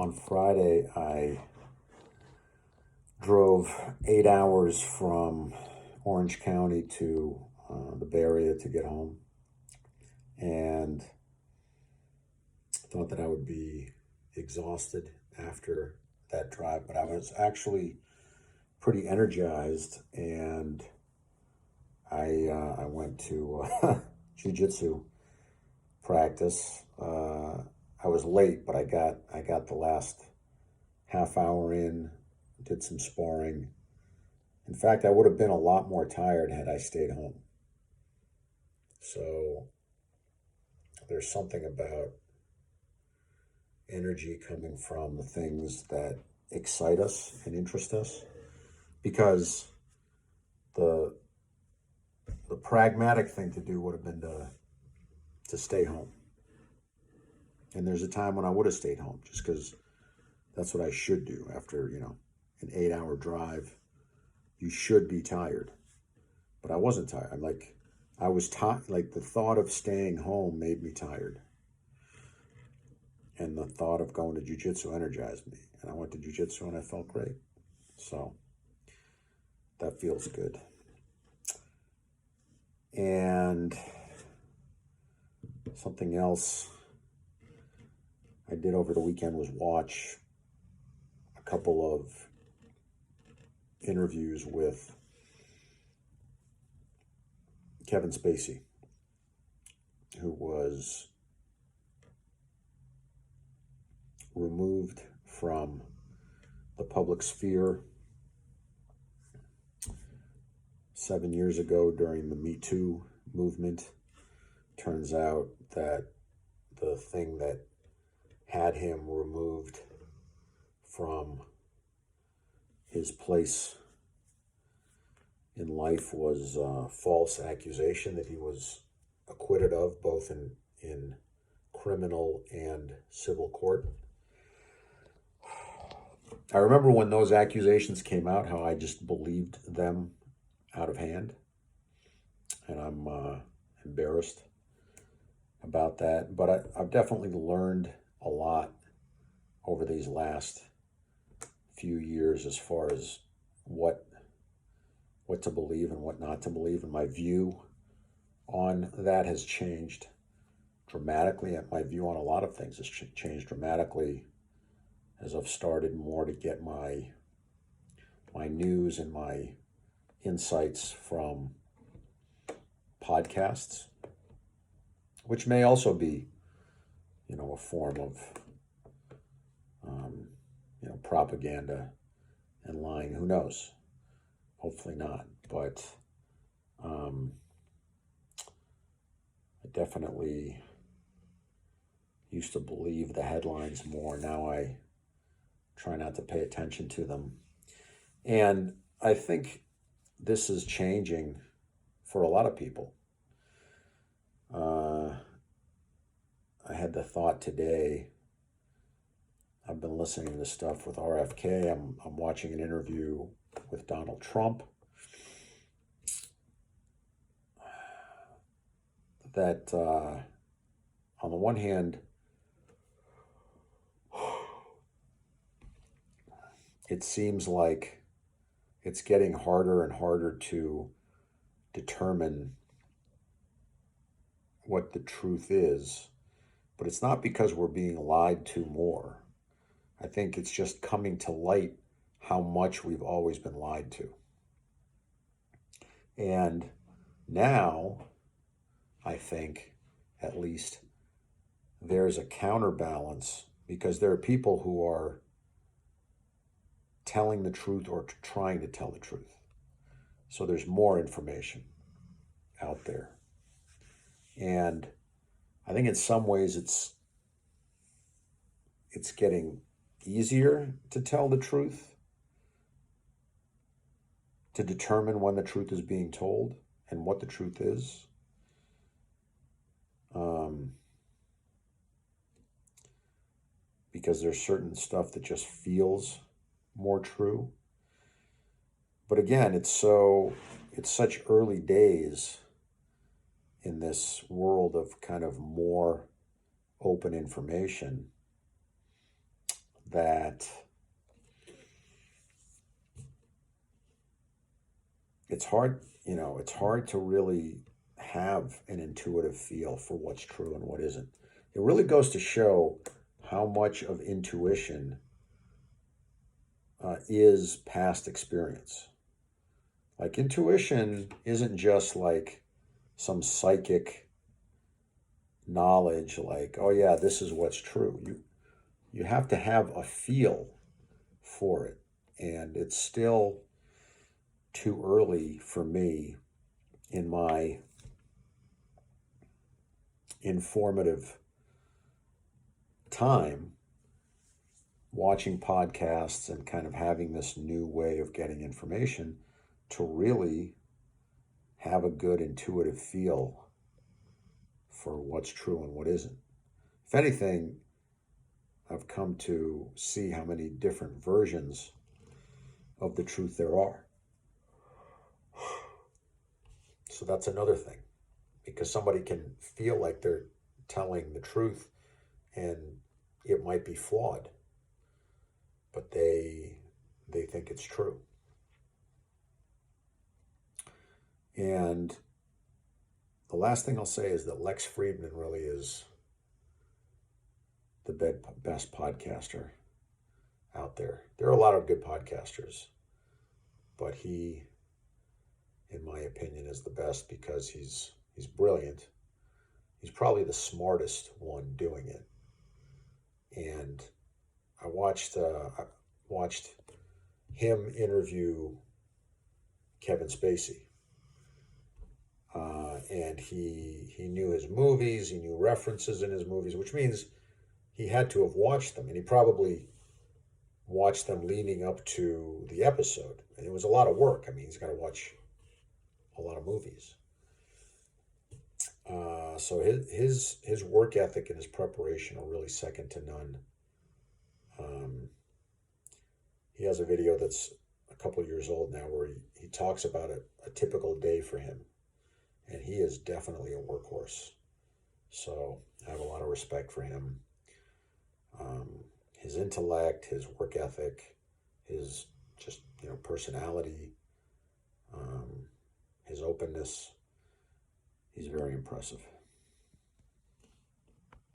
on Friday, I drove 8 hours from Orange County to the Bay Area to get home, and thought that I would be exhausted after that drive, but I was actually pretty energized, and I went to jiu-jitsu practice. I was late, but I got the last half hour in, did some sparring. In fact, I would have been a lot more tired had I stayed home. So there's something about energy coming from the things that excite us and interest us, because the pragmatic thing to do would have been to stay home. And there's a time when I would have stayed home just because that's what I should do after, an 8-hour drive. You should be tired. But I wasn't tired. I was tired. Like, the thought of staying home made me tired. And the thought of going to jiu-jitsu energized me. And I went to jiu-jitsu and I felt great. So that feels good. And something else I did over the weekend was watch a couple of interviews with Kevin Spacey, who was removed from the public sphere 7 years ago during the Me Too movement. Turns out that the thing that had him removed from his place in life was a false accusation that he was acquitted of, both in criminal and civil court. I remember when those accusations came out, how I just believed them out of hand. And I'm embarrassed about that. But I've definitely learned a lot over these last few years as far as what to believe and what not to believe. And my view on that has changed dramatically. And my view on a lot of things has changed dramatically as I've started more to get my news and my insights from podcasts, which may also be, a form of, propaganda and lying. Who knows? Hopefully not. But I definitely used to believe the headlines more. Now I try not to pay attention to them. And I think this is changing for a lot of people. I had the thought today, I've been listening to stuff with RFK. I'm watching an interview with Donald Trump that on the one hand, it seems like it's getting harder and harder to determine what the truth is, but it's not because we're being lied to more. I think it's just coming to light how much we've always been lied to. And now, I think, at least, there's a counterbalance, because there are people who are telling the truth or trying to tell the truth. So there's more information out there. And I think in some ways it's getting easier to tell the truth, to determine when the truth is being told and what the truth is. Because there's certain stuff that just feels more true. But again, it's such early days in this world of kind of more open information that it's hard, it's hard to really have an intuitive feel for what's true and what isn't. It really goes to show how much of intuition is past experience. Like, intuition isn't just like some psychic knowledge, like, oh yeah, this is what's true. You have to have a feel for it. And it's still too early for me in my informative time watching podcasts and kind of having this new way of getting information to really have a good intuitive feel for what's true and what isn't. If anything, I've come to see how many different versions of the truth there are. So that's another thing, because somebody can feel like they're telling the truth and it might be flawed, but they think it's true. And the last thing I'll say is that Lex Friedman really is the best podcaster out there. There are a lot of good podcasters, but he, in my opinion, is the best because he's brilliant. He's probably the smartest one doing it. And I watched him interview Kevin Spacey. And he knew his movies, he knew references in his movies, which means he had to have watched them. And he probably watched them leading up to the episode. And it was a lot of work. I mean, he's got to watch a lot of movies. So his work ethic and his preparation are really second to none. He has a video that's a couple years old now where he talks about a typical day for him. And he is definitely a workhorse. So I have a lot of respect for him. His intellect, his work ethic, his just, personality, his openness. He's very impressive.